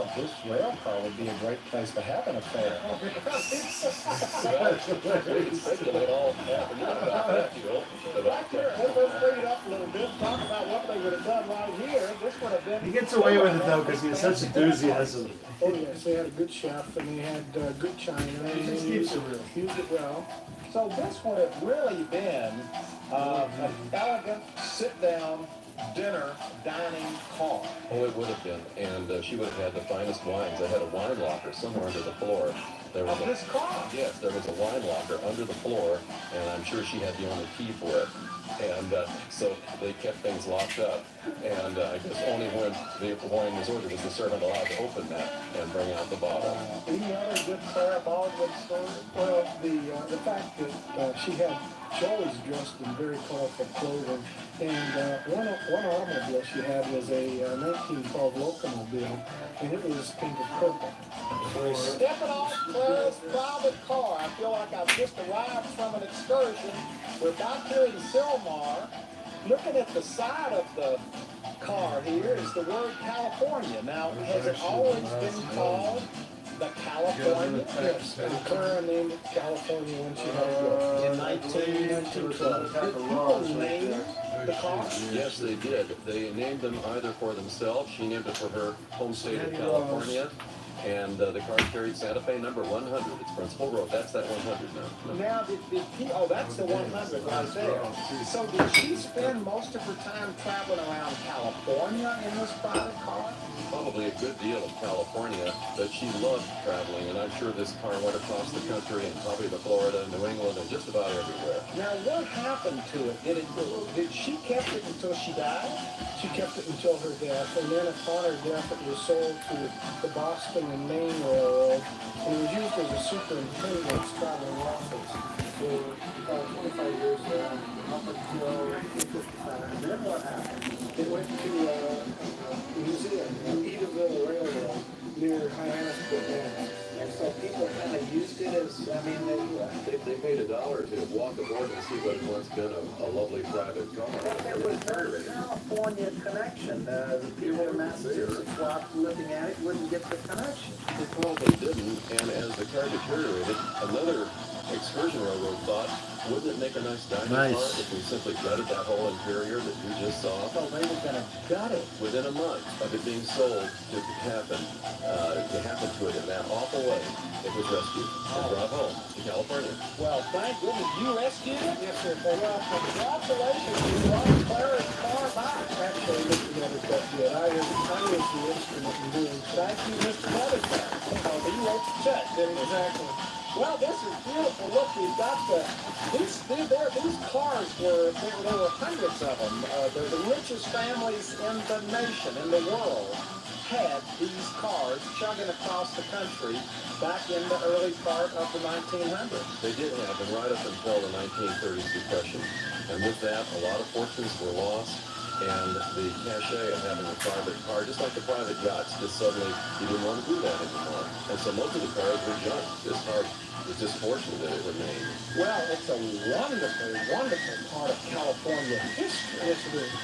thought this rail car would be a great place to have an affair. Speculate all afternoon about that, you know. Right here, let's bring it up a little bit. Talk about what they would have done right here. This would have been. He gets away with it though because he has such enthusiasm. Oh yes, they had a good chef and they had good china. He just keeps it real. Used it well. So this would have really been an elegant sit-down dinner dining car. Oh, it would have been. And she would have had the finest wines. They had a wine locker somewhere under the floor. There was Of this car. Yes, there was a wine locker under the floor, and I'm sure she had the only key for it. And so they kept things locked up. And I guess only when the wine was ordered was the servant allowed to open that and bring out the bottle. Any other good Clara Baldwin story? Well, the fact that she had, she always dressed in very colorful clothing, and one automobile she had was a 1912 locomobile, and it was painted purple. Stepping off Clara's private car, I feel like I've just arrived from an excursion. We're back here in Sylmar. Looking at the side of the car here is the word California. Now, has it always been called the California? Yes, and Clara named it California when she had it In 1912. Did people name the car? Yes, they did. They named them either for themselves. She named it for her home state of California. And the car carried Santa Fe number 100. It's Principal Road. That's that 100 now. Now, oh, that's the 100 right there. So did she spend most of her time traveling around California in this private car? Probably a good deal of California, but she loved traveling, and I'm sure this car went across the country and probably to Florida, New England, and just about everywhere. Now, what happened to it? Did she kept it until she died? She kept it until her death, and then upon her death it was sold to the Boston and Maine Railroad, and it was used as a superintendent's traveling office for 25 years up until 1955. And then what happened? It went to a museum, Edaville Railroad, near Hyannisburg, Mass. And so people kind of used it as, I mean, They paid $1 to walk aboard and see what had once been a lovely private car. there was no California connection. The people in Massachusetts, while looking at it, wouldn't get the connection. Well, they didn't, and as the car deteriorated, another excursion railroad thought, wouldn't it make a nice dining car if we simply gutted that whole interior that you just saw? So they were going to gut it. Within a month of it being sold to happen to it in that awful way, it was rescued and brought home to California. Well, thank goodness you rescued it. Yes, sir. Well, congratulations, you brought Clara's car back. Actually, Mr. Weatherstaff did. I was the instrument in doing so. Thank you, Mr. Weatherstaff. He wrote the check, didn't he? Exactly. Well, this is beautiful. Look, we've got these cars there were hundreds of them. They're the richest families in the nation, in the world, had these cars chugging across the country back in the early part of the 1900s. They did have them right up until the 1930s Depression. And with that, a lot of fortunes were lost. And the cachet of having a private car, just like the private yachts, just suddenly you didn't want to do that anymore. And so most of the cars were junk. This car was just fortunate that it remained. Well, it's a wonderful, wonderful part of California history. Yes, it is.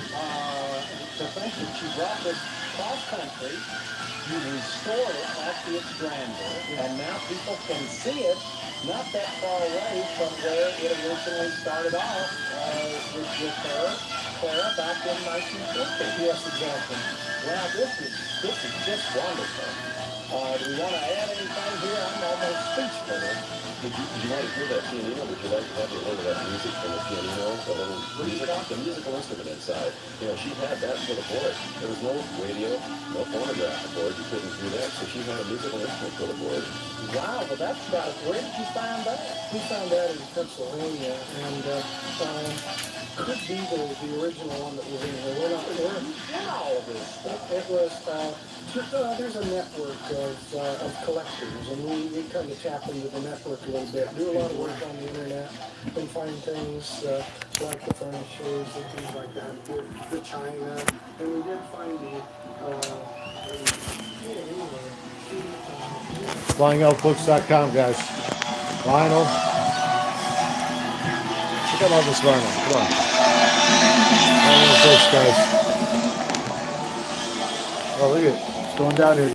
To think that you brought this cross country, you restored it back to its grandeur, and now people can see it not that far away from where it originally started off with her, Clara, back in 1950. Yes, exactly. Wow, this is just wonderful. Do we want to add anything here? I'm almost speechless. Did you want to hear that pianino? Would you like to have a little of that music from the pianino? The musical instrument inside. You know, she had that for the board. There was no radio, no phonograph aboard. You couldn't do that. So she had a musical instrument for the board. Wow, well that's about it. Where did you find that? We found that in Pennsylvania, and could be the original one that was in here. We're not sure. In all of this stuff. It was, there's a network of collectors, and we kind of tap into the network a little bit, do a lot of work on the internet, and find things like the furnitures and things like that, the china, and we did find FlyingElkBooks.com, guys. Lionel. Check out all this vinyl. Come on. Flying Elk Books, guys. Oh, look at it. It's going down here.